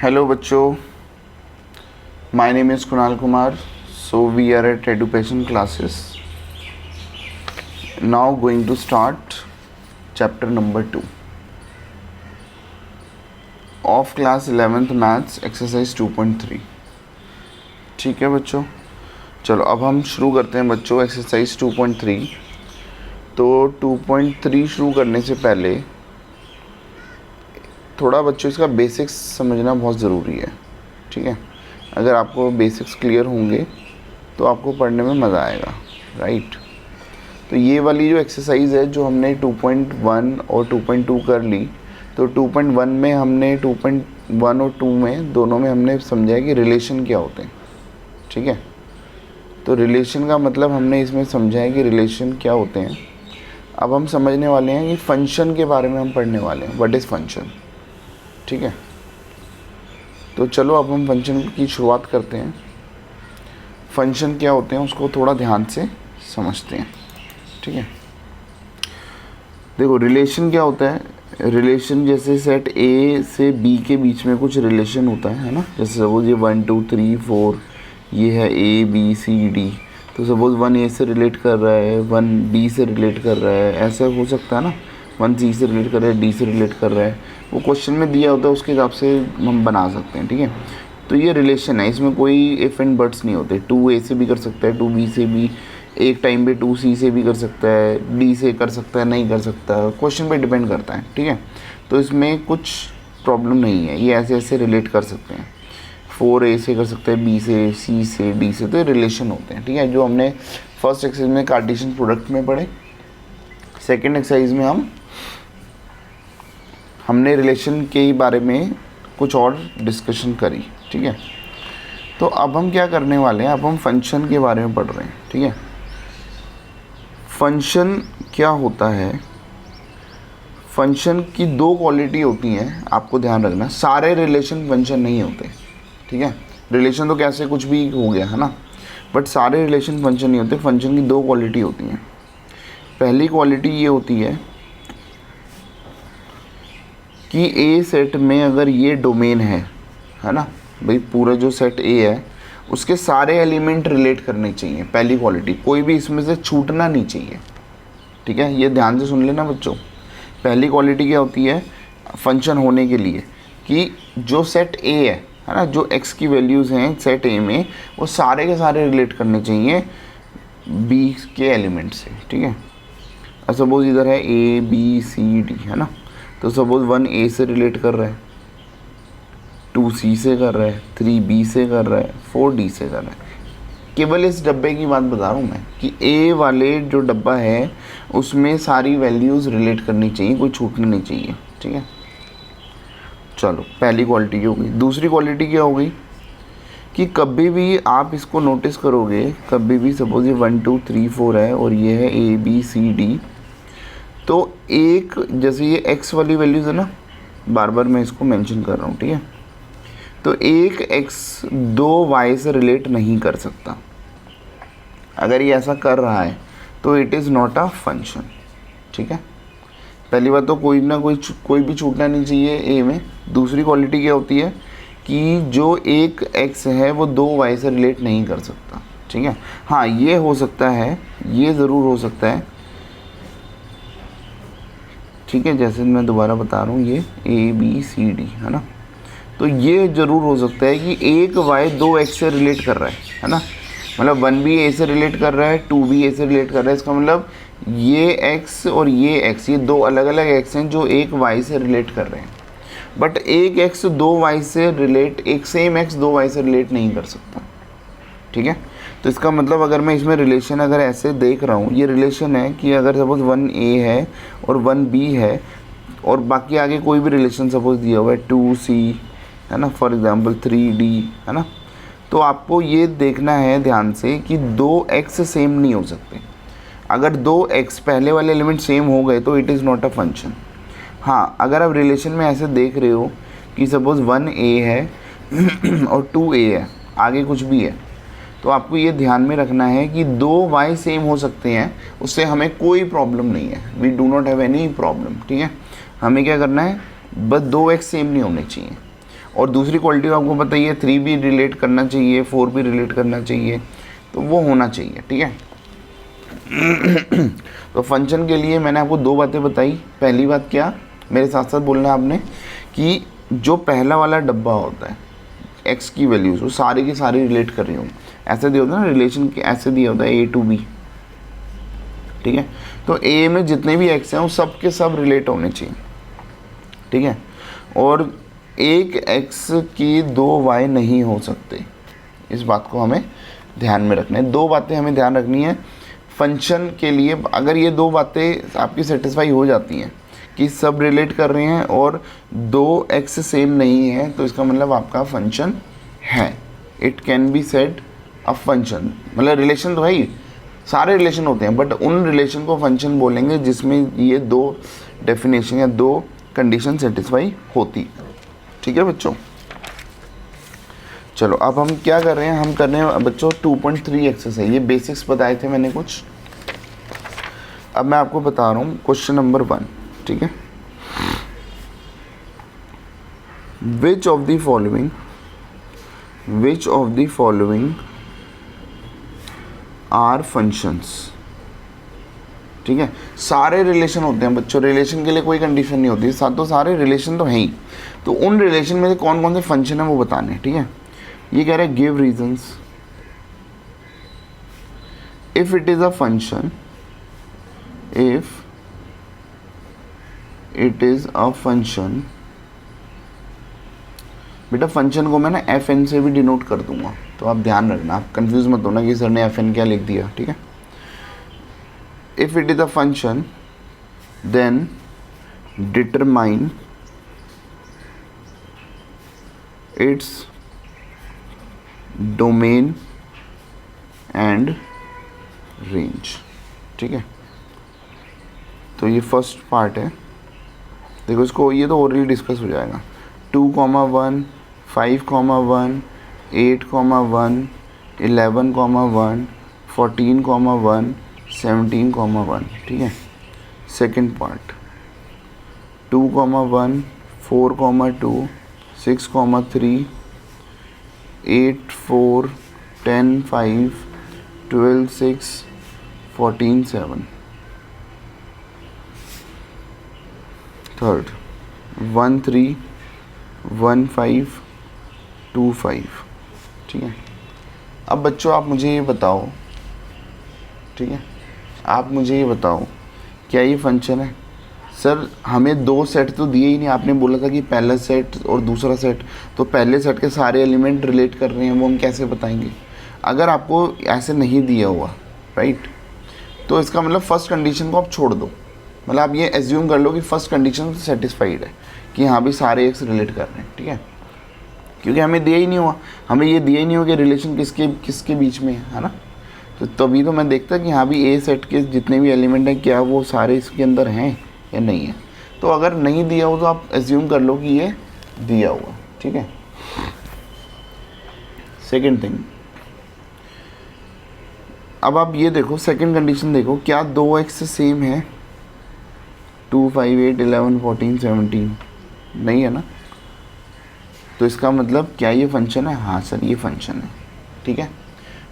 Hello बच्चों, my name is Kunal Kumar. So we are at education classes. Now going to start chapter number 2 of class 11th maths exercise 2.3. ठीक है बच्चों, चलो अब हम शुरू करते हैं बच्चों एक्सरसाइज 2.3. तो 2.3 शुरू करने से पहले थोड़ा बच्चों इसका बेसिक्स समझना बहुत ज़रूरी है. ठीक है, अगर आपको बेसिक्स क्लियर होंगे तो आपको पढ़ने में मज़ा आएगा. राइट, तो ये वाली जो एक्सरसाइज है जो हमने 2.1 और 2.2 कर ली, तो 2.1 में हमने 2.1 और 2 में दोनों में हमने समझा है कि रिलेशन क्या होते हैं. ठीक है, तो रिलेशन का मतलब हमने इसमें समझा है कि रिलेशन क्या होते हैं. अब हम समझने वाले हैं कि फंक्शन के बारे में हम पढ़ने वाले हैं. What is function. ठीक है, तो चलो अब हम फंक्शन की शुरुआत करते हैं. फंक्शन क्या होते हैं उसको थोड़ा ध्यान से समझते हैं. ठीक है, देखो रिलेशन क्या होता है. रिलेशन जैसे सेट ए से बी के बीच में कुछ रिलेशन होता है ना. जैसे सपोज ये 1 2 3 4 ये है ए बी सी डी, तो सपोज 1 ए से रिलेट कर रहा है, 1 बी से रिलेट कर रहा है, ऐसा हो सकता है ना. 1 सी से रिलेट कर रहा है, डी से रिलेट कर रहा है, वो क्वेश्चन में दिया होता है उसके हिसाब से हम बना सकते हैं. ठीक है, तो ये रिलेशन है, इसमें कोई इफ एंड बट्स नहीं होते. 2 ए से भी कर सकता है, 2 बी से भी, एक टाइम पे 2 सी से भी कर सकता है, डी से कर सकता है, नहीं कर सकता, क्वेश्चन पे डिपेंड करता है. ठीक है, तो इसमें कुछ प्रॉब्लम नहीं है, ये ऐसे ऐसे रिलेट कर सकते हैं. 4 ए से कर सकते हैं, बी से, सी से, डी से, तो ये रिलेशन होते हैं. ठीक है, जो हमने फर्स्ट एक्सरसाइज में कार्टेशियन प्रोडक्ट में पढ़े. सेकेंड एक्सरसाइज में हमने रिलेशन के बारे में कुछ और डिस्कशन करी. ठीक है, तो अब हम क्या करने वाले हैं, अब हम फंक्शन के बारे में पढ़ रहे हैं. ठीक है, फंक्शन क्या होता है. फंक्शन की 2 क्वालिटी होती हैं, आपको ध्यान रखना. सारे रिलेशन फंक्शन नहीं होते. ठीक है, रिलेशन तो कैसे कुछ भी हो गया है ना, बट सारे रिलेशन फंक्शन नहीं होते. फंक्शन की 2 क्वालिटी होती हैं. पहली क्वालिटी ये होती है कि ए सेट में अगर ये डोमेन है ना भाई, पूरा जो सेट ए है उसके सारे एलिमेंट रिलेट करने चाहिए. पहली क्वालिटी, कोई भी इसमें से छूटना नहीं चाहिए. ठीक है, ये ध्यान से सुन लेना बच्चों. पहली क्वालिटी क्या होती है फंक्शन होने के लिए, कि जो सेट ए है ना, जो एक्स की वैल्यूज़ हैं सेट ए में, वो सारे के सारे रिलेट करने चाहिए बी के एलिमेंट से. ठीक है, सपोज इधर है ए बी सी डी है ना, तो सपोज 1 ए से रिलेट कर रहा है, 2 सी से कर रहा है, 3 बी से कर रहा है, 4 डी से कर रहा है. केवल इस डब्बे की बात बता रहा हूँ मैं कि ए वाले जो डब्बा है उसमें सारी वैल्यूज़ रिलेट करनी चाहिए, कोई छूटना नहीं चाहिए. ठीक है, चलो पहली क्वालिटी हो गई. दूसरी क्वालिटी क्या हो गई कि कभी भी आप इसको नोटिस करोगे, कभी भी सपोज ये 1 2 3 4 है और ये है ए बी सी डी, तो एक जैसे ये x वाली वैल्यूज़ है ना, बार बार मैं इसको मेंशन कर रहा हूँ. ठीक है, तो एक x 2 y से रिलेट नहीं कर सकता. अगर ये ऐसा कर रहा है तो it is not a function. ठीक है, पहली बात तो कोई भी छूटना नहीं चाहिए ए में. दूसरी क्वालिटी क्या होती है कि जो एक x है वो 2 y से रिलेट नहीं कर सकता. ठीक है, हाँ ये हो सकता है, ये ज़रूर हो सकता है. ठीक है, जैसे मैं दोबारा बता रहा हूँ, ये ए बी सी डी है ना, तो ये ज़रूर हो सकता है कि एक y 2 x से रिलेट कर रहा है ना, मतलब 1 भी a से रिलेट कर रहा है, 2 भी a से रिलेट कर रहा है. इसका मतलब ये x और ये x, ये 2 अलग अलग x हैं जो एक y से रिलेट कर रहे हैं. बट एक x 2 y से रिलेट, एक सेम x 2 y से रिलेट नहीं कर सकता. ठीक है, तो इसका मतलब अगर मैं इसमें रिलेशन अगर ऐसे देख रहा हूँ, ये रिलेशन है कि अगर सपोज 1 a है और 1 b है और बाकी आगे कोई भी रिलेशन सपोज दिया हुआ है 2 c है ना, फॉर एग्जांपल 3 d है ना, तो आपको ये देखना है ध्यान से कि 2 x सेम नहीं हो सकते. अगर 2 x पहले वाले एलिमेंट सेम हो गए तो it is not a function. हाँ, अगर आप रिलेशन में ऐसे देख रहे हो कि सपोज 1 a है और 2 a है, आगे कुछ भी है, तो आपको ये ध्यान में रखना है कि 2 y सेम हो सकते हैं, उससे हमें कोई प्रॉब्लम नहीं है. We do not have any problem. ठीक है, हमें क्या करना है, बस 2 x सेम नहीं होने चाहिए. और दूसरी क्वालिटी आपको पता ही है, 3 भी रिलेट करना चाहिए, 4 भी रिलेट करना चाहिए, तो वो होना चाहिए, ठीक है। तो फंक्शन के लिए मैंने आपको 2 बातें बताई। पहली बात क्या, मेरे साथ साथ बोलना है आपने कि जो पहला वाला डब्बा होता है एक्स की वैल्यूज़, वो सारे की सारी रिलेट कर रही हूँ। ऐसे दिया होता है ना रिलेशन के, ऐसे दिया होता है A to B, ठीक है। तो A में जितने भी एक्स हैं वो सब के सब रिलेट होने चाहिए, ठीक है। और एक एक्स की 2 वाई नहीं हो सकते, इस बात को हमें ध्यान में रखना है। 2 बातें हमें ध्यान रखनी है फंक्शन के लिए। अगर ये 2 बातें आपकी सेटिस्फाई हो जाती हैं कि सब रिलेट कर रहे हैं और 2 एक्स सेम नहीं है, तो इसका मतलब आपका फंक्शन है। It can be said a function, मतलब रिलेशन तो है ही, सारे रिलेशन होते हैं, बट उन रिलेशन को फंक्शन बोलेंगे जिसमें ये 2 डेफिनेशन या 2 कंडीशन सेटिस्फाई होती, ठीक है बच्चों। चलो अब हम क्या कर रहे हैं, हम कर रहे हैं बच्चों 2.3 एक्सरसाइज। ये बेसिक्स बताए थे मैंने कुछ, अब मैं आपको बता रहा हूँ क्वेश्चन नंबर 1, ठीक है। Which of the following are functions, ठीक है। सारे रिलेशन होते हैं बच्चों, रिलेशन के लिए कोई कंडीशन नहीं होती, तो सारे रिलेशन तो हैं ही, तो उन रिलेशन में से कौन कौन से फंक्शन है वो बताने, ठीक है। ये कह रहे हैं give reasons if it is a function, if it is a function. बेटा फंक्शन को मैं ना एफ एन से भी डिनोट कर दूंगा, तो आप ध्यान रखना, आप कंफ्यूज मत होना कि सर ने एफ एन क्या लिख दिया, ठीक है। If it is a function then determine its domain and range, ठीक है। तो ये फर्स्ट पार्ट है, देखो इसको, ये तो ऑलरेडी डिस्कस हो जाएगा। 2,1, 5,1, 8,1, 11,1, 14,1, 17,1, ठीक है। Second part 2,1, 4,2, 6,3, 8, 4, 10, 5, 12, 6, 14, 7. थर्ड 1, 3, 1, 5, 2, 5, ठीक है। अब बच्चों आप मुझे ये बताओ, ठीक है, आप मुझे ये बताओ क्या ये फंक्शन है। सर हमें 2 सेट तो दिए ही नहीं, आपने बोला था कि पहला सेट और दूसरा सेट, तो पहले सेट के सारे एलिमेंट रिलेट कर रहे हैं, वो हम कैसे बताएंगे। अगर आपको ऐसे नहीं दिया हुआ, राइट, तो इसका मतलब फर्स्ट कंडीशन को आप छोड़ दो, मतलब आप ये एज्यूम कर लो कि फर्स्ट कंडीशन सेटिस्फाइड है कि हाँ भी सारे एक्स रिलेट कर रहे हैं, ठीक है। क्योंकि हमें दिया ही नहीं हुआ, हमें ये दिया ही नहीं हुआ कि रिलेशन किसके बीच में है ना, तो तभी तो मैं देखता कि हाँ भी ए सेट के जितने भी एलिमेंट हैं क्या वो सारे इसके अंदर हैं या नहीं है। तो अगर नहीं दिया हो तो आप एज्यूम कर लो कि ये दिया हुआ, ठीक है। सेकेंड थिंग, अब आप ये देखो सेकेंड कंडीशन देखो, क्या 2 एक्स सेम है, 2, 5, 8, 11, 14, 17 नहीं है ना, तो इसका मतलब क्या ये फंक्शन है। हाँ सर ये फंक्शन है, ठीक है।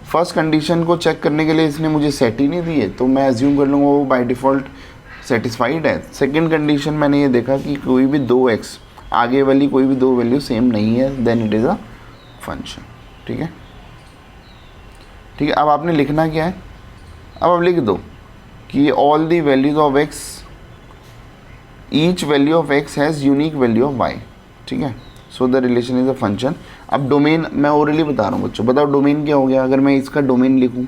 फर्स्ट कंडीशन को चेक करने के लिए इसने मुझे सेट ही नहीं दी है, तो मैं एज्यूम कर लूँगा वो बाय डिफ़ॉल्ट सेटिस्फाइड है। सेकेंड कंडीशन मैंने ये देखा कि कोई भी 2 एक्स आगे वाली कोई भी 2 वैल्यू सेम नहीं है, then it is a function, ठीक है। ठीक है, अब आपने लिखना क्या है, अब आप लिख दो कि all the values of x, each value of x has unique value of y, ठीक है। So the relation is a function. अब डोमेन मैं ओरली बता रहा हूँ बच्चों, बताओ डोमेन क्या हो गया। अगर मैं इसका डोमेन लिखूँ,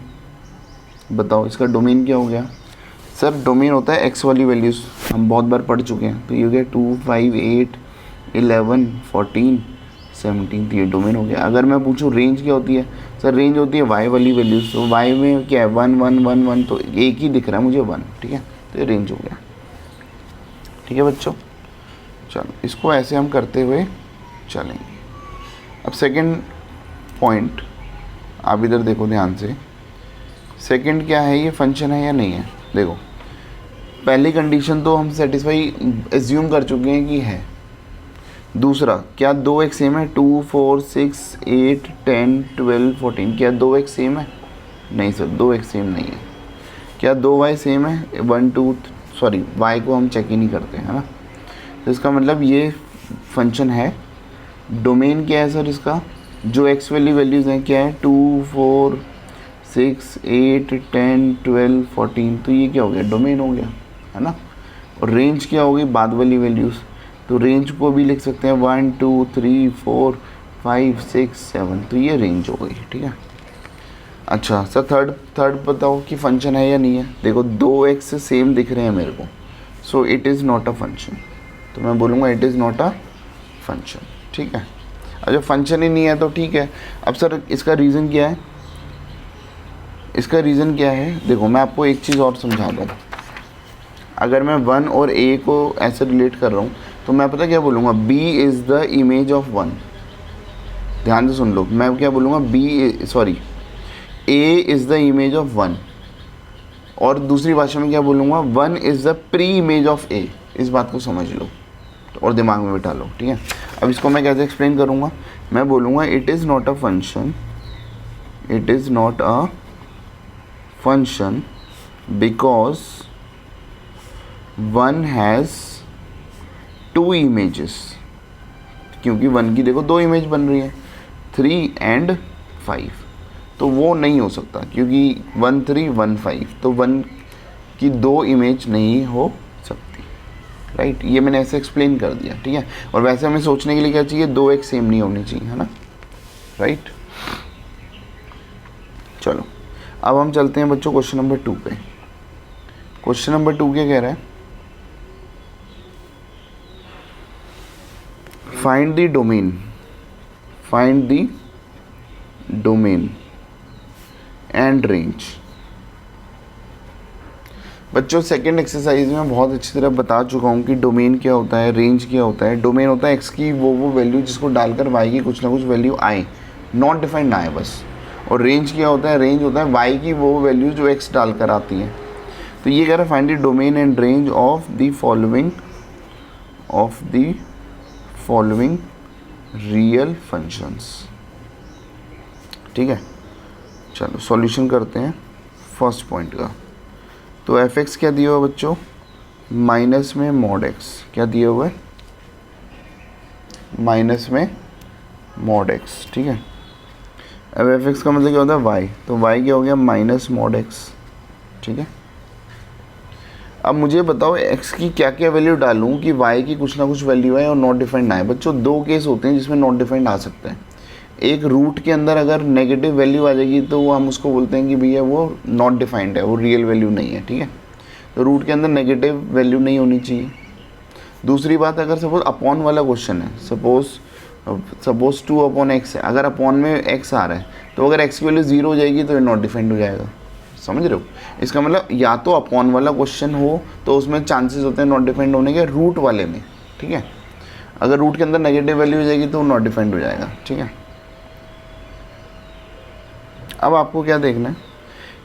बताओ इसका डोमेन क्या हो गया। सर डोमेन होता है एक्स वाली वैल्यूज़, हम बहुत बार पढ़ चुके हैं, तो ये हो गया 2, 5, 8, 11, 14, 17, तो ये डोमेन हो गया। अगर मैं पूछूँ रेंज क्या होती है, सर रेंज होती है वाई वाली वैल्यूज़, तो वाई में क्या है 1, 1, 1, 1, तो एक ही दिख रहा है मुझे 1, ठीक है, तो ये रेंज हो गया, ठीक है बच्चों। चलो इसको ऐसे हम करते हुए चलेंगे। अब सेकंड पॉइंट आप इधर देखो ध्यान से, सेकंड क्या है, ये फंक्शन है या नहीं है। देखो पहली कंडीशन तो हम सेटिस्फाई एज्यूम कर चुके हैं कि है, दूसरा, क्या 2x सेम है? 2 4 6 8 10 12 14, क्या 2x सेम है? नहीं सर, 2x सेम नहीं है। क्या 2y सेम है? 1 2 सॉरी, y को हम चेक ही नहीं करते, है ना। तो इसका मतलब ये फंक्शन है। डोमेन क्या है सर इसका? जो x वाली वैल्यूज़ हैं क्या है? 2 4 6 8 10 12 14, तो ये क्या हो गया? डोमेन हो गया, है ना। और रेंज क्या होगी? बाद वाली वैल्यूज़, तो रेंज को भी लिख सकते हैं 1 2 3 4 5 6 7, तो ये रेंज हो गई, ठीक है। अच्छा सर, थर्ड बताओ कि फंक्शन है या नहीं है। देखो 2x सेम दिख रहे हैं मेरे को, so it is not a function, तो मैं बोलूँगा it is not a function, ठीक है। अच्छा फंक्शन ही नहीं है तो ठीक है। अब सर इसका रीज़न क्या है? इसका रीज़न क्या है? देखो मैं आपको एक चीज़ और समझा दूँ। अगर मैं 1 और a को ऐसे रिलेट कर रहा हूँ तो मैं पता क्या बोलूँगा? b is the image of 1। ध्यान से सुन लो, मैं क्या बोलूँगा? a is the image of 1, और दूसरी भाषा में क्या बोलूँगा? 1 is the pre image of a। इस बात को समझ लो और दिमाग में बिठा लो, ठीक है। अब इसको मैं कैसे एक्सप्लेन करूँगा? मैं बोलूँगा it is not a function, it is not a function because 1 has 2 images, क्योंकि 1 की देखो 2 इमेज बन रही है, 3 and 5, तो वो नहीं हो सकता क्योंकि 1 3 1 5, तो 1 की 2 इमेज नहीं हो सकती, राइट। ये मैंने ऐसे एक्सप्लेन कर दिया, ठीक है। और वैसे हमें सोचने के लिए क्या चाहिए? 2x सेम नहीं होनी चाहिए, है ना, राइट। चलो अब हम चलते हैं बच्चों क्वेश्चन नंबर 2 पे। क्वेश्चन नंबर 2 क्या कह रहा है? Find the domain, find the domain and range. बच्चों सेकंड एक्सरसाइज में बहुत अच्छी तरह बता चुका हूँ कि डोमेन क्या होता है, रेंज क्या होता है। डोमेन होता है x की वो वैल्यू जिसको डालकर y की कुछ ना कुछ वैल्यू आए, नॉट डिफाइंड ना है बस। और रेंज क्या होता है? रेंज होता है y की वो वैल्यू जो x डालकर आती है। तो ये कह रहा है find the domain and range of the following real functions, ठीक है। चलो सॉल्यूशन करते हैं फर्स्ट पॉइंट का। तो f(x) क्या दिया हुआ बच्चों? माइनस में mod x, क्या दिया हुआ है? माइनस में mod x, ठीक है। अब f(x) का मतलब क्या होता है? y, तो y क्या हो गया? माइनस mod x, ठीक है। अब मुझे बताओ x की क्या क्या वैल्यू डालूं कि y की कुछ ना कुछ वैल्यू है और नॉट डिफाइंड ना है। बच्चों दो केस होते हैं जिसमें नॉट डिफाइंड आ सकता है। एक रूट के अंदर अगर नेगेटिव वैल्यू आ जाएगी तो वो हम उसको बोलते हैं कि भैया वो नॉट डिफाइंड है, वो रियल वैल्यू नहीं है, ठीक है। तो रूट के अंदर नेगेटिव वैल्यू नहीं होनी चाहिए। दूसरी बात, अगर सपोज अपॉन वाला क्वेश्चन है, सपोज 2/x है, अगर अपॉन में x आ रहा है तो अगर x की वैल्यू 0 हो जाएगी तो ये नॉट डिफाइंड हो जाएगा। समझ रहे हो? इसका मतलब या तो अपॉन वाला क्वेश्चन हो तो उसमें चांसेस होते हैं नॉट डिफाइंड होने के, रूट वाले में, ठीक है। अगर रूट के अंदर नेगेटिव वैल्यू हो जाएगी तो नॉट डिफाइंड हो जाएगा, ठीक है। अब आपको क्या देखना है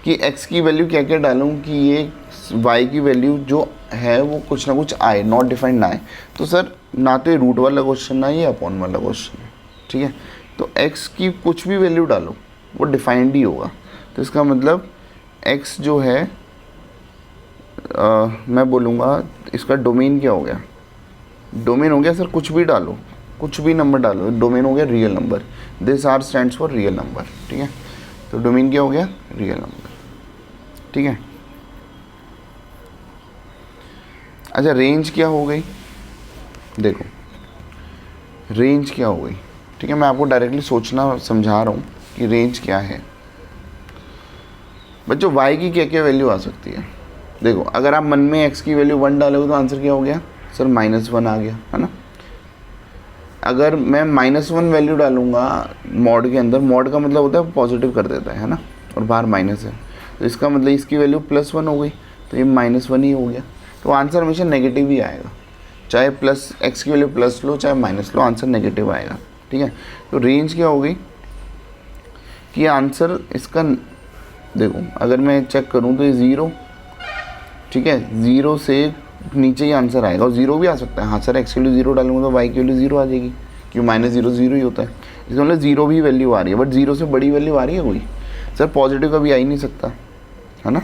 कि x की वैल्यू क्या क्या डालूं कि ये y की वैल्यू जो है वो कुछ ना कुछ आए, नॉट डिफाइंड ना आए। तो सर ना तो ये रूट वाला क्वेश्चन ना ये अपॉन वाला क्वेश्चन है, ठीक है। तो x की कुछ भी वैल्यू डालो वो डिफाइंड ही होगा। तो इसका मतलब x जो है मैं बोलूँगा इसका डोमेन क्या हो गया? डोमेन हो गया सर कुछ भी डालो, कुछ भी नंबर डालो, डोमेन हो गया real number. This R stands for real number, ठीक है। तो डोमेन क्या हो गया? रियल नंबर, ठीक है। अच्छा रेंज क्या हो गई? देखो रेंज क्या हो गई, ठीक है। मैं आपको डायरेक्टली सोचना समझा रहा हूँ कि रेंज क्या है। बच्चों y की क्या क्या वैल्यू आ सकती है? देखो अगर आप मन में x की वैल्यू 1 डालोगे तो आंसर क्या हो गया सर? -1 आ गया, है ना। अगर मैं -1 वैल्यू डालूंगा मॉड के अंदर, मॉड का मतलब होता है पॉजिटिव कर देता है ना, और बाहर माइनस है, तो इसका मतलब इसकी वैल्यू +1 हो गई, तो ये -1 ही हो गया। तो आंसर हमेशा नेगेटिव ही आएगा, चाहे प्लस x की वैल्यू प्लस लो चाहे माइनस लो, आंसर नेगेटिव आएगा, ठीक है। तो रेंज क्या हो गई कि आंसर इसका, देखो अगर मैं चेक करूं तो ये 0, ठीक है, 0 से नीचे ही आंसर आएगा, और जीरो भी आ सकता है। हाँ सर एक्स की वैल्यू जीरो डालूंगा तो वाई की वैल्यू जीरो आ जाएगी, क्योंकि माइनस जीरो जीरो ही होता है। इसका मतलब जीरो भी वैल्यू आ रही है, बट जीरो से बड़ी वैल्यू आ रही है कोई? सर पॉजिटिव कभी आ ही नहीं सकता, है ना।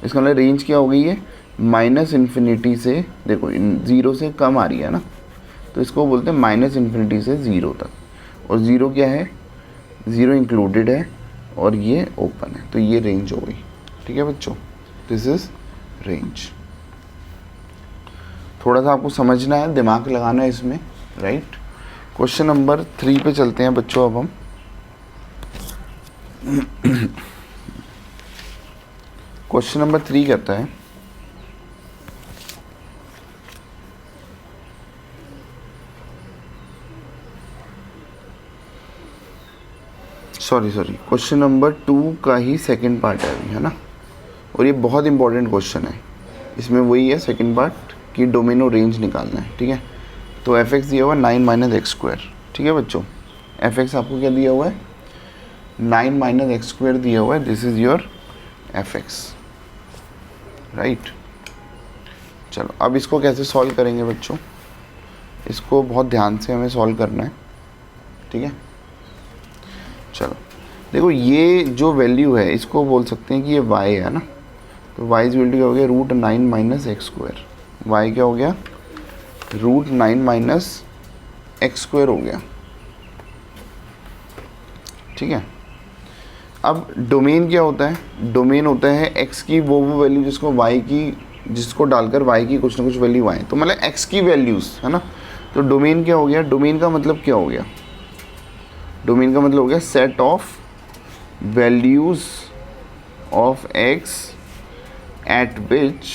इसका मतलब रेंज क्या हो गई है, माइनस इन्फिनिटी से, देखो ज़ीरो से कम आ रही है ना, तो इसको बोलते हैं माइनस इन्फिनिटी से ज़ीरो तक। और ज़ीरो क्या है, ज़ीरो इंक्लूडेड है और ये ओपन है, तो ये रेंज हो गई। ठीक है बच्चों, दिस इज़ रेंज। थोड़ा सा आपको समझना है, दिमाग लगाना है इसमें, राइट। क्वेश्चन नंबर 3 पे चलते हैं बच्चों अब हम। क्वेश्चन नंबर 3 कहता है सॉरी क्वेश्चन नंबर 2 का ही सेकंड पार्ट है अभी, है ना। और ये बहुत इंपॉर्टेंट क्वेश्चन है, इसमें वही है सेकंड पार्ट कि डोमेन और रेंज निकालना है। ठीक है, तो एफ एक्स दिया हुआ है 9 माइनस एक्स स्क्वायर। ठीक है बच्चों, एफ एक्स आपको क्या दिया हुआ है, 9 माइनस एक्स स्क्वायर दिया हुआ है, this is your F x, right. चलो अब इसको कैसे सॉल्व करेंगे बच्चों, इसको बहुत ध्यान से हमें सॉल्व करना है। ठीक है, चलो देखो ये जो वैल्यू है इसको बोल सकते हैं कि ये y है ना, तो y इज वैल्यू क्या हो गया, root 9 minus x square. y क्या हो गया, रूट 9 माइनस एक्स स्क्वायर हो गया। ठीक है, अब डोमेन क्या होता है, डोमेन होता है x की वो वैल्यू जिसको y की, जिसको डालकर y की कुछ ना कुछ वैल्यू आए, तो मतलब x की वैल्यूज़, है ना। तो डोमेन क्या हो गया, डोमेन का मतलब क्या हो गया, डोमेन का मतलब हो गया set of values of x eight which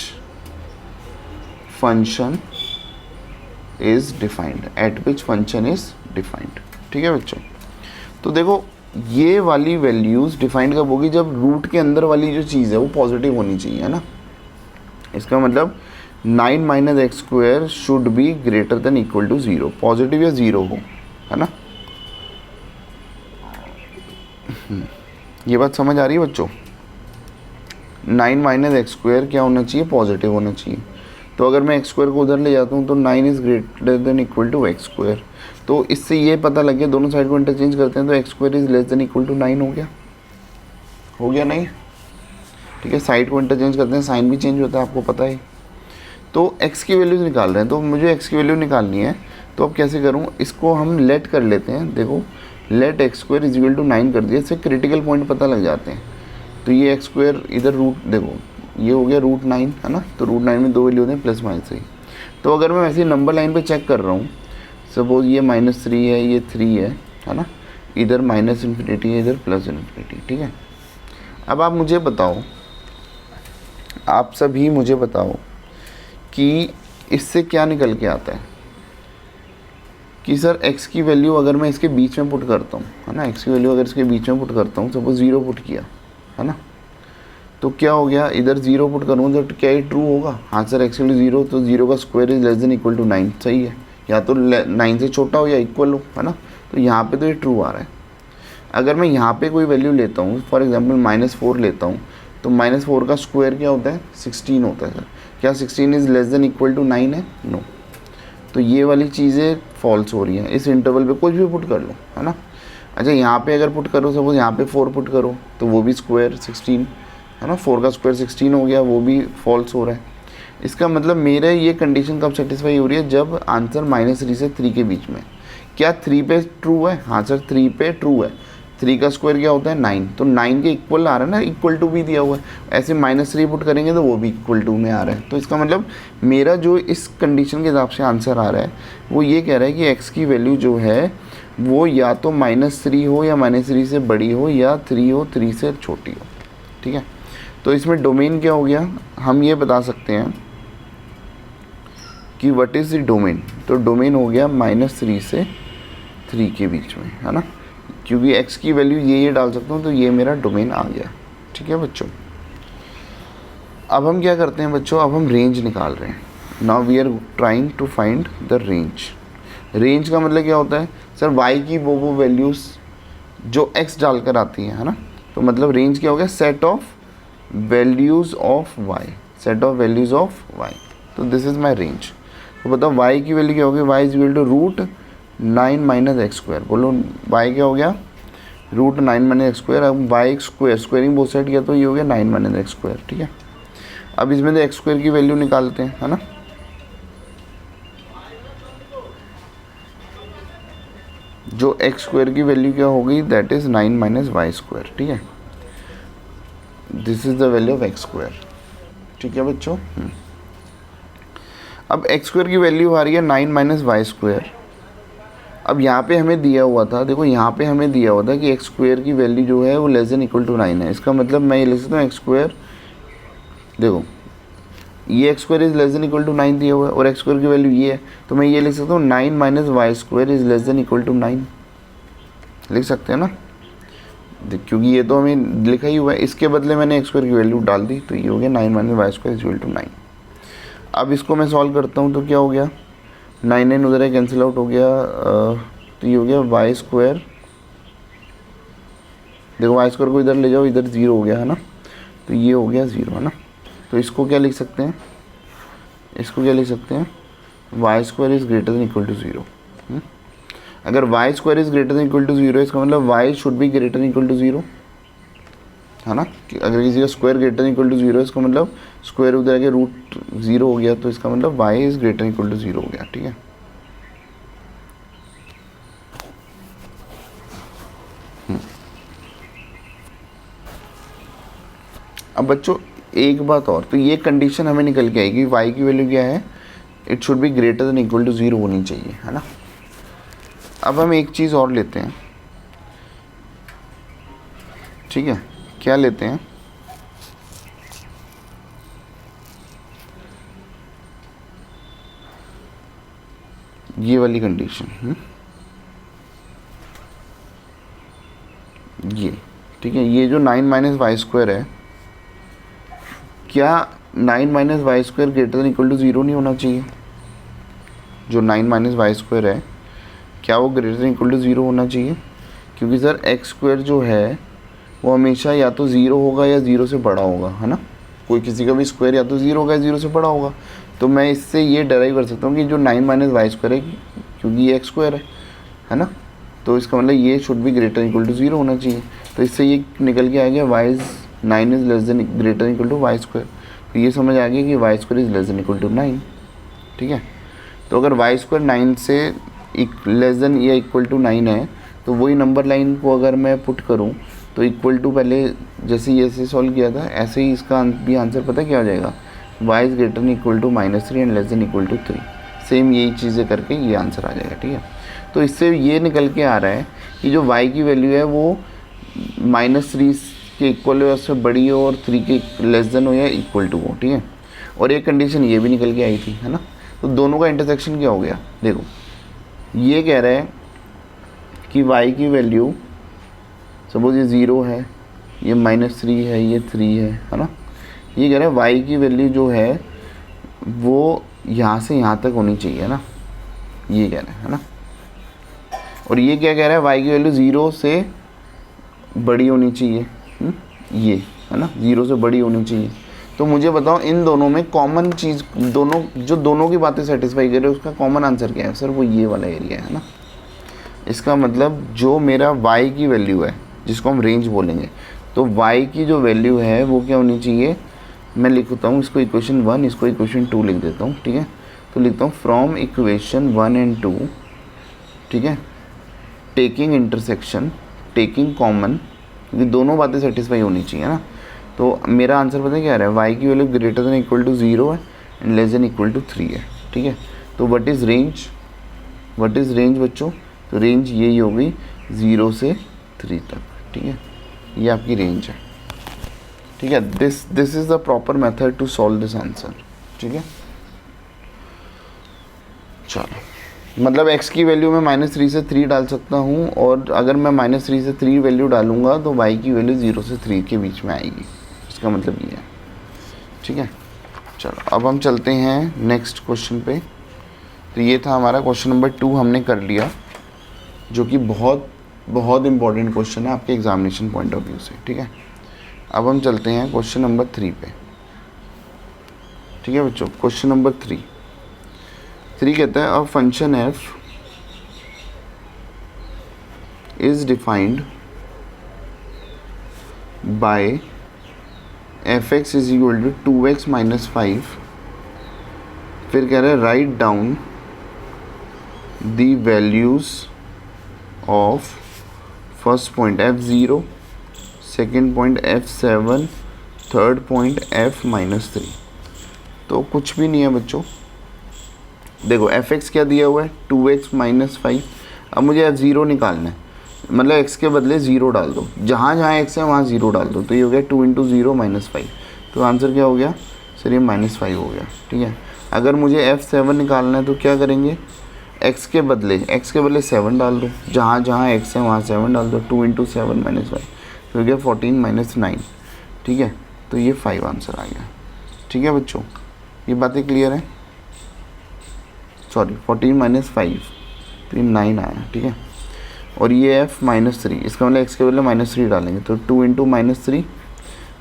function is defined, eight which function is defined. ठीक है बच्चों, तो देखो ये वाली वैल्यूज़ डिफाइंड कब होगी, जब रूट के अंदर वाली जो चीज़ है वो पॉजिटिव होनी चाहिए, है ना। इसका मतलब 9 minus x square should be greater than equal to 0, positive या 0 हो, है ना। ये बात समझ आ रही है बच्चों, 9 माइनस एक्स स्क्वायर क्या होना चाहिए, पॉजिटिव होना चाहिए। तो अगर मैं एक्स स्क्वायर को उधर ले जाता हूँ तो 9 is greater than equal to x square, तो इससे ये पता लग गया, दोनों साइड को इंटरचेंज करते हैं तो x square is less than equal to 9 हो गया नहीं। ठीक है, साइड को इंटरचेंज करते हैं, साइन भी चेंज होता है, आपको पता है। तो एक्स की वैल्यूज़ निकाल रहे हैं, तो मुझे एक्स की वैल्यू निकालनी है, तो अब कैसे करूँ, इसको हम लेट कर लेते हैं। देखो let x square is equal to 9 कर दिया, इससे क्रिटिकल पॉइंट पता लग जाते हैं। तो ये एक्स स्क्वायर इधर रूट, देखो ये हो गया रूट 9, है ना, तो रूट 9 में दो वैल्यू होते हैं प्लस माइनस ही। तो अगर मैं वैसे नंबर लाइन पे चेक कर रहा हूँ, सपोज ये -3 है, ये 3 है ना, इधर माइनस इन्फिनिटी है, इधर प्लस इन्फिनिटी। ठीक है, अब आप मुझे बताओ, आप सभी मुझे बताओ कि इससे क्या निकल के आता है कि सर x की वैल्यू अगर मैं इसके बीच में पुट करता हूँ, है ना, x की वैल्यू अगर इसके बीच में पुट करता हूँ, सपोज 0 पुट किया, है ना, तो क्या हो गया, इधर 0 पुट करूँगा तो क्या ये ट्रू होगा। हाँ सर x की वैल्यू 0, तो 0 का square is less than equal to 9, सही है, या तो 9 से छोटा हो या इक्वल हो, है ना। तो यहाँ पे तो ये ट्रू आ रहा है। अगर मैं यहाँ पे कोई वैल्यू लेता हूँ, फॉर एग्जाम्पल -4 लेता हूँ, तो -4 का स्क्वायर क्या होता है, 16 होता है। सर क्या 16 is less than equal to 9 है, नो। तो ये वाली चीज़ें फॉल्स हो रही हैं। इस इंटरवल पे कुछ भी पुट कर लो, है ना। अच्छा यहाँ पे अगर पुट करो, सपोज यहाँ पे 4 पुट करो, तो वो भी स्क्वायर 16, है ना, 4 का स्क्वायर 16 हो गया, वो भी फॉल्स हो रहा है। इसका मतलब मेरे ये कंडीशन कब सेटिस्फाई हो रही है, जब आंसर -3 से 3 के बीच में। क्या 3 पे ट्रू है, हाँ सर 3 पे ट्रू है। 3 का स्क्वायर क्या होता है 9, तो 9 के इक्वल आ रहा है ना, इक्वल टू भी दिया हुआ है। ऐसे -3 पुट करेंगे तो वो भी इक्वल टू में आ रहा है। तो इसका मतलब मेरा जो इस कंडीशन के हिसाब से आंसर आ रहा है वो ये कह रहा है कि x की वैल्यू जो है वो या तो -3 हो या -3 से बड़ी हो, या 3 हो 3 से छोटी हो। ठीक है, तो इसमें डोमेन क्या हो गया, हम ये बता सकते हैं कि व्हाट इज़ द डोमेन। तो डोमेन हो गया -3 से 3 के बीच में, है ना, क्योंकि x की वैल्यू ये डाल सकता हूँ, तो ये मेरा डोमेन आ गया। ठीक है बच्चों, अब हम क्या करते हैं बच्चों, अब हम रेंज निकाल रहे हैं। Now we are trying to find the range. Range का मतलब क्या होता है, सर y की वो वैल्यूज़ जो x डालकर आती है ना, तो मतलब रेंज क्या हो गया, set of values of y, set of values of y। तो दिस इज़ माई रेंज। तो बताओ y की वैल्यू क्या होगी, y is equal to root 9 minus x square. बोलो y क्या हो गया, रूट 9 माइनस एक्स स्क्वायर। अब y square, squaring both side किया तो ये हो गया 9 माइनस एक्स स्क्वायर, ठीक है। अब इसमें से एक्स स्क्वायर की वैल्यू निकालते हैं, है ना। जो एक्स स्क्वायर की वैल्यू क्या होगी, that is 9 minus y square, ठीक है। This is the value of x square, ठीक है बच्चों। अब एक्स स्क्वायर की वैल्यू आ रही है 9 माइनस वाई स्क्वायर। अब यहाँ पे हमें दिया हुआ था, देखो यहाँ पे हमें दिया हुआ था कि एक्स स्क्वायर की वैल्यू जो है वो लेस देन इक्वल टू 9 है। इसका मतलब मैं ये लिख सकता हूँ एक्स स्क्वायर, देखो ये x square is less than equal to 9 दिया हुआ है और एक्स स्क्वायर की वैल्यू ये है, तो मैं ये लिख सकता हूँ 9 minus y square is less than equal to 9, लिख सकते हैं ना, क्योंकि ये तो हमें लिखा ही हुआ है। इसके बदले मैंने एक्स स्क्वायर की वैल्यू डाल दी, तो ये हो गया 9 minus y square is equal to 9। अब इसको मैं सॉल्व करता हूँ तो क्या हो गया, 9 9 उधर है, कैंसिल आउट हो गया, तो ये हो गया वाई स्क्वायर। देखो वाई स्क्वायर को इधर ले जाओ, इधर 0 हो गया, है ना, तो ये हो गया 0, है ना। तो इसको क्या लिख सकते हैं, इसको क्या लिख सकते हैं, y square is greater than equal to 0। अगर y square is greater than equal to 0, इसका मतलब y should be greater than equal to 0, है ना। अगर किसी का square greater than equal to 0 इसका मतलब स्क्वायर उधर आके रूट 0 हो गया, तो इसका मतलब y is greater than equal to 0 हो गया, ठीक है। अब बच्चों एक बात और, तो ये कंडीशन हमें निकल के आएगी, y की वैल्यू क्या है, it should be greater than equal to 0 होनी चाहिए, है ना। अब हम एक चीज़ और लेते हैं, ठीक है, क्या लेते हैं, ये वाली कंडीशन, ये ठीक है। ये जो 9 माइनस वाई स्क्वायर है, क्या 9 minus y square greater than equal to 0 नहीं होना चाहिए। जो 9 माइनस वाई स्क्वायर है, क्या वो ग्रेटर देन इक्वल टू 0 होना चाहिए, क्योंकि सर एक्स स्क्वायर जो है वो हमेशा या तो 0 होगा या 0 से बड़ा होगा, है ना। कोई किसी का भी स्क्वायर या तो 0 होगा या 0 से बड़ा होगा। तो मैं इससे ये डराइव कर सकता हूँ कि जो 9 माइनस वाई स्क्वायर है, क्योंकि ये एक्स स्क्वायर है ना, तो इसका मतलब ये शुड भी ग्रेटर इक्वल टू 0 होना चाहिए। तो इससे ये निकल के आ गया y is 9 is less than greater equal to y square. तो ये समझ आ गया कि y square is less than equal to 9, ठीक है। तो अगर वाई स्क्वायर 9 से लेस देन या इक्वल टू 9 है, तो वही नंबर लाइन को अगर मैं पुट करूँ तो इक्वल टू पहले जैसे ये ऐसे सॉल्व किया था, ऐसे ही इसका भी आंसर पता क्या हो जाएगा, y is greater equal to -3 and less than equal to 3। Same यही चीज़ें करके ये आंसर आ जाएगा, ठीक है। तो इससे ये निकल के आ रहा है कि जो y की वैल्यू है वो -3 के इक्वल हो या उससे बड़ी हो और 3 के लेस देन हो या इक्वल टू हो, ठीक है। और एक कंडीशन ये भी निकल के आई थी, है ना। तो दोनों का इंटरसेक्शन क्या हो गया, देखो ये कह रहा है कि y की वैल्यू सपोज ये 0 है, ये -3 है, ये 3 है ना। ये कह रहा है y की वैल्यू जो है वो यहाँ से यहाँ तक होनी चाहिए, है ना, ये कह रहा है ना। और ये क्या कह रहा है, y की वैल्यू 0 से बड़ी होनी चाहिए, ये है ना, 0 से बड़ी होनी चाहिए। तो मुझे बताओ इन दोनों में कॉमन चीज़, दोनों की बातें सेटिस्फाई कर रहे हैं, उसका कॉमन आंसर क्या है सर, वो ये वाला एरिया है ना। इसका मतलब जो मेरा y की वैल्यू है जिसको हम रेंज बोलेंगे, तो y की जो वैल्यू है वो क्या होनी चाहिए, मैं लिखता हूँ इसको इक्वेशन 1, इसको इक्वेशन 2 लिख देता हूँ, ठीक है। तो लिखता हूँ फ्रॉम इक्वेशन 1 एंड 2, ठीक है, टेकिंग इंटरसेक्शन, टेकिंग कॉमन, क्योंकि दोनों बातें सेटिस्फाई होनी चाहिए ना। तो मेरा आंसर पता है क्या आ रहा है, y की value greater than equal to 0 है and less than equal to 3 है, ठीक है। तो व्हाट इज़ रेंज बच्चों, तो रेंज यही होगी 0 से 3 तक, ठीक है, ये आपकी रेंज है, ठीक है। This is the proper method to solve this answer, ठीक है। चलो, मतलब x की वैल्यू मैं -3 से 3 डाल सकता हूँ, और अगर मैं -3 से 3 वैल्यू डालूंगा तो y की वैल्यू 0 से 3 के बीच में आएगी, इसका मतलब ये है, ठीक है। चलो अब हम चलते हैं नेक्स्ट क्वेश्चन पे। तो ये था हमारा क्वेश्चन नंबर 2 हमने कर लिया, जो कि बहुत इंपॉर्टेंट क्वेश्चन है आपके एग्जामिनेशन पॉइंट ऑफ व्यू से, ठीक है। अब हम चलते हैं क्वेश्चन नंबर 3 पे। ठीक है बच्चों। क्वेश्चन नंबर 3 कहता है a function f is defined by f x is equal to 2x minus 5। फिर कह रहा है write down the values of first point f0, second point f7, third point f minus 3। तो कुछ भी नहीं है बच्चों, देखो f(x) क्या दिया हुआ है 2x माइनस 5। अब मुझे f0 निकालना है, मतलब x के बदले 0 डाल दो, जहाँ जहाँ x है वहाँ 0 डाल दो। तो ये हो गया 2 इंटू 0 माइनस 5। तो आंसर क्या हो गया सर, ये -5 हो गया। ठीक है, अगर मुझे f7 निकालना है तो क्या करेंगे, x के बदले 7 डाल दो, जहाँ जहाँ x है वहाँ 7 डाल दो। 2 इंटू 7 माइनस 5 तो हो गया 14 माइनस 9। ठीक है, तो ये 5 आंसर आ गया। ठीक है बच्चों, ये बातें क्लियर है। सॉरी 14 माइनस 5 तो ये 9 आया। ठीक है, और ये f माइनस 3, इसका मतलब x के बदले -3 डालेंगे तो 2 इंटू -3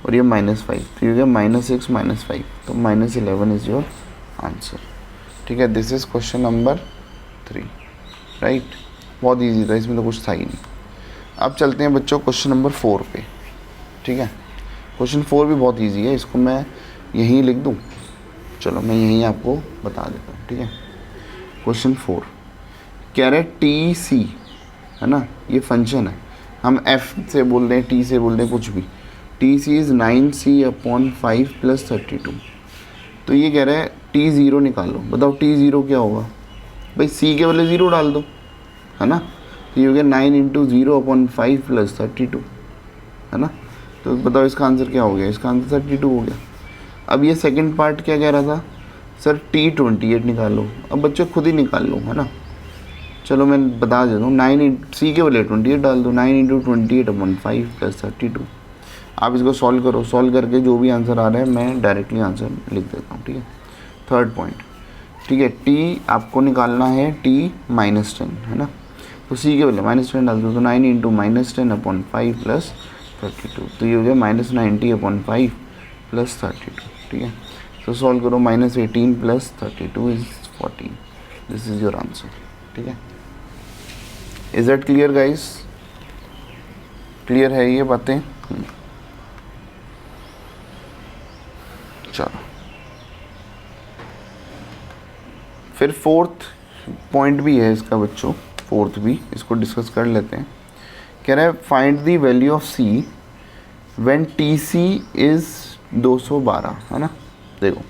और ये -5 तो ये हो गया -6 माइनस 5 तो -11 इज योर आंसर। ठीक है, this is question number 3 right. बहुत ईजी था, इसमें तो कुछ था ही नहीं। अब चलते हैं बच्चों क्वेश्चन नंबर 4 पे। ठीक है, क्वेश्चन 4 भी बहुत ईजी है, इसको मैं यहीं लिख दूँ, चलो मैं यहीं आपको बता देता हूँ। ठीक है, क्वेश्चन 4 कह रहे टी सी है ना, ये फंक्शन है, हम f से बोल रहे हैं, t से बोल रहे हैं, कुछ भी। T C is 9c/5 + 32। तो ये कह रहा है t0 निकालो, बताओ t0 क्या होगा। भाई c के बदले 0 डाल दो, है ना। तो ये हो गया 9 इंटू 0/5 + 32, है ना। तो बताओ इसका आंसर क्या हो गया, इसका आंसर 32 हो गया। अब ये सेकंड पार्ट क्या कह रहा था सर, t28 निकालो। अब बच्चे खुद ही निकाल लो, है ना। चलो मैं बता देता हूँ, 9 सी के बदले 28 डाल दो, 9 इंटू 28/5 + 32। आप इसको सॉल्व करो, सॉल्व करके जो भी आंसर आ रहा है मैं डायरेक्टली आंसर लिख देता हूँ। ठीक है, थर्ड पॉइंट। ठीक है, टी आपको निकालना है t -10, है ना। तो सी के बदले -10 डाल दो, तो 9 इंटू -10/5 + 32 तो ये हो गया -90/5 + 32। ठीक है, तो सॉल्व करो, -18 + 32 is 14। This is your answer. ठीक है, is that clear guys, clear है ये बातें। चलो फिर फोर्थ पॉइंट भी है इसका बच्चों, फोर्थ भी इसको डिस्कस कर लेते हैं। कह रहा है find the value of c when tc is 212, है ना। देखो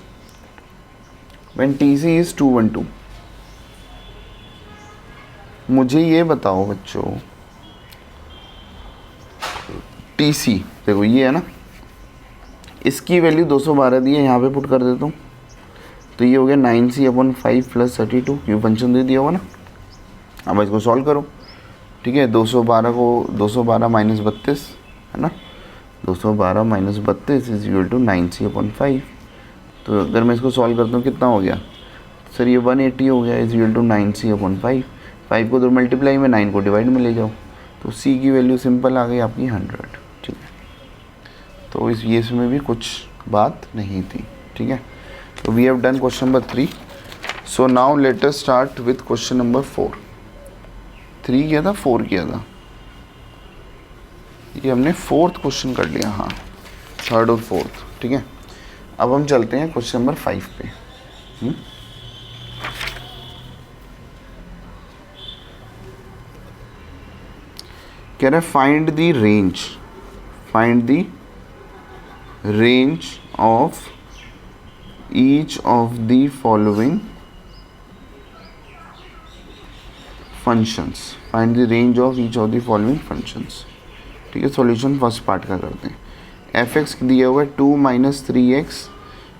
व्हेन tc इज 212, मुझे ये बताओ बच्चों tc, देखो ये है ना, इसकी वैल्यू 212 दी है, यहाँ पे पुट कर देता हूँ। तो ये हो गया 9c/5 + 32, ये फंक्शन दे दिया हुआ ना। अब इसको सॉल्व करो। ठीक है, 212 को 212 - 32, है ना। 212 - 32 इज इक्वल टू 9c/5। तो अगर मैं इसको सॉल्व करता हूँ कितना हो गया सर, ये 180 हो गया, इज इक्वल टू 9c/5। 5 को तो मल्टीप्लाई में, 9 को डिवाइड में ले जाओ, तो c की वैल्यू सिंपल आ गई आपकी 100। ठीक है, तो इसमें भी कुछ बात नहीं थी। ठीक है, तो we have done question number 3। So now let us start with question number 4। 3 किया था, 4 किया था, ये हमने फोर्थ क्वेश्चन कर लिया। हाँ, थर्ड और फोर्थ। ठीक है, अब हम चलते हैं क्वेश्चन नंबर 5 पे। कह रहे find the range of each of the following functions. Find the range of each of the following functions. ठीक है, सॉल्यूशन फर्स्ट पार्ट का करते हैं। f(x) दिया हुआ है 2 - 3x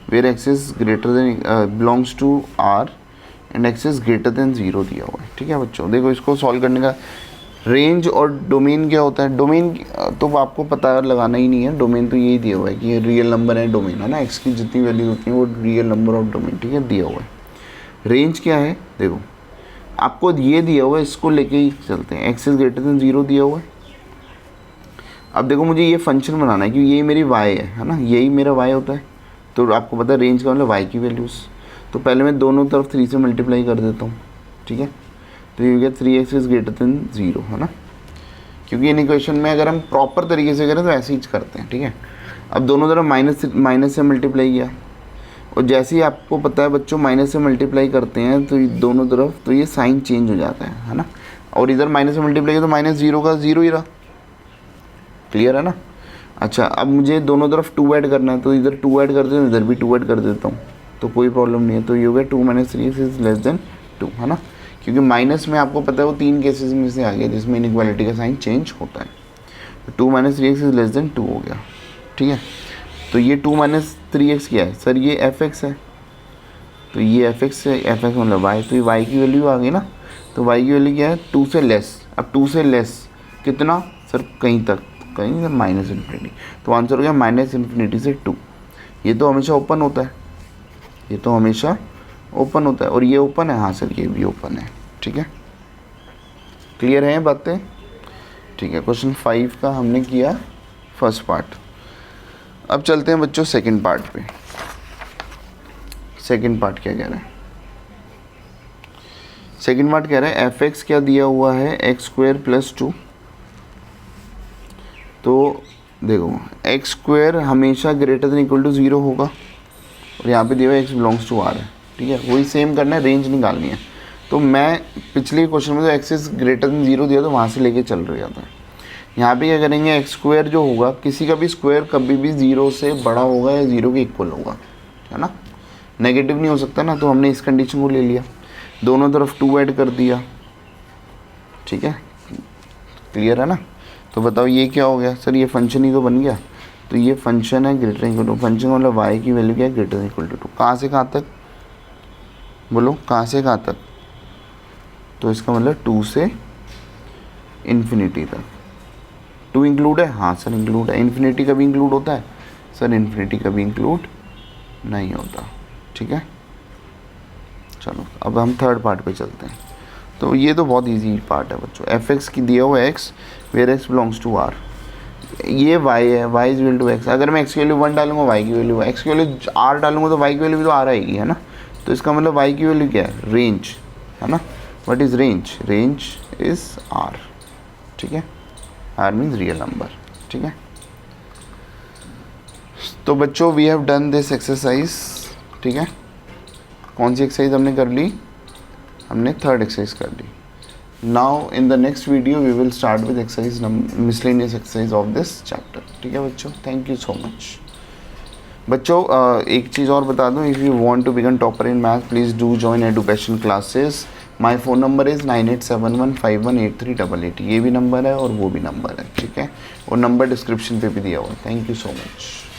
where x is greater than belongs to r and x is greater than 0 दिया हुआ है। ठीक है बच्चों, देखो इसको सॉल्व करने का रेंज और डोमेन क्या होता है। डोमेन तो आपको पता लगाना ही नहीं है, डोमेन तो यही दिया हुआ है कि ये रियल नंबर है, डोमेन है ना। x की जितनी वैल्यू होती है वो रियल नंबर ऑफ डोमेन। ठीक है, दिया हुआ है। रेंज क्या है, देखो आपको ये दिया हुआ है, इसको लेके ही चलते हैं। x इज ग्रेटर देन 0 दिया हुआ है। अब देखो मुझे ये फंक्शन बनाना है, क्योंकि ये मेरी y है ना, यही मेरा y होता है। तो आपको पता है रेंज का मतलब वाई की वैल्यूज़। तो पहले मैं दोनों तरफ 3 से मल्टीप्लाई कर देता हूँ, ठीक है। तो ये हो गया 3x इज़ ग्रेटर देन 0, है ना, क्योंकि इन इक्वेशन में अगर हम प्रॉपर तरीके से करें तो ऐसे ही करते हैं, ठीक है। अब दोनों तरफ माइनस से मल्टीप्लाई किया, और जैसे ही आपको पता है बच्चों माइनस से मल्टीप्लाई करते हैं तो दोनों तरफ तो ये साइन चेंज हो जाता है ना। और इधर माइनस से मल्टीप्लाई किया तो माइनस 0 का 0 ही रहा, क्लियर है ना। अच्छा, अब मुझे दोनों तरफ 2 ऐड करना है, तो इधर 2 ऐड कर देता हूँ, इधर भी 2 ऐड कर देता हूँ, तो कोई प्रॉब्लम नहीं है। तो ये हो गया 2 - 3x इज़ लेस देन 2, है ना, क्योंकि माइनस में आपको पता है वो 3 केसेस में से आ गया जिसमें इनइक्वालिटी का साइन चेंज होता है। तो 2 - 3x इज़ लेस देन 2 हो गया, ठीक है। तो ये 2 - 3x क्या है सर, ये fx है, तो ये fx है, fx मतलब y, तो ये y की वैल्यू आ गई ना। तो y की वैल्यू क्या है, 2 से लेस। अब 2 से लेस कितना सर, कहीं तक, कहीं सर -∞। तो आंसर हो गया -∞ से 2। ये तो हमेशा ओपन होता है, ये तो हमेशा ओपन होता है, और ये ओपन है, हाँ सर ये भी ओपन है, ठीक है। क्लियर है बातें, ठीक है। क्वेश्चन 5 का हमने किया फर्स्ट पार्ट। अब चलते हैं बच्चों सेकंड पार्ट पे। सेकंड पार्ट क्या कह रहा है, सेकंड पार्ट कह रहा है fx क्या दिया हुआ है, x² + 2। तो देखो x² हमेशा ग्रेटर देन इक्वल टू 0 होगा, और यहाँ पे दिया हुआ x बिलोंग्स टू r है, ठीक है। वही सेम करना है, रेंज निकालनी है। तो मैं पिछले क्वेश्चन में तो x इज ग्रेटर देन 0 दिया, तो वहाँ से लेके चल रहा था। यहाँ पे क्या करेंगे, x² जो होगा, किसी का भी स्क्वायर कभी भी 0 से बड़ा होगा या 0 के इक्वल होगा, है ना, नेगेटिव नहीं हो सकता ना। तो हमने इस कंडीशन को ले लिया, दोनों तरफ 2 ऐड कर दिया, ठीक है, क्लियर है ना। तो बताओ ये क्या हो गया सर, ये फंक्शन ही तो बन गया। तो ये फंक्शन है ग्रेटर इक्वल टू, फंक्शन मतलब y की वैल्यू क्या है, ग्रेटर इक्वल टू 2। कहाँ से कहाँ तक बोलो, कहाँ से कहाँ तक, तो इसका मतलब 2 से इन्फिनिटी तक। 2 इंक्लूड है, हाँ सर इंक्लूड है। इन्फिनिटी कभी इंक्लूड होता है सर, इन्फिनिटी कभी इंक्लूड नहीं होता, ठीक है। चलो अब हम थर्ड पार्ट पे चलते हैं। तो ये तो बहुत इजी पार्ट है बच्चों। fx की दिया हुआ x where x belongs to r, ये y है, y is equal to x। अगर मैं x की वैल्यू 1 डालूंगा, y की वैल्यू x की वैल्यू r डालूंगा, तो y की वैल्यू भी तो r आएगी, है ना। तो इसका मतलब y की वैल्यू क्या है, रेंज, है ना। What is range, range is r, ठीक है। r मीन्स रियल नंबर, ठीक है। तो बच्चों we have done this exercise, ठीक है। कौन सी एक्सरसाइज हमने कर ली, हमने थर्ड एक्सरसाइज कर ली। Now in the next video we will start with exercise miscellaneous exercise of this chapter, ठीक है बच्चों। थैंक यू सो मच बच्चों। एक चीज़ और बता दूं, if you want to become topper in math please do join education classes. My phone number is 9871518388। ये भी नंबर है और वो भी नंबर है, ठीक है, और नंबर डिस्क्रिप्शन पे भी दिया हुआ है। Thank you so much.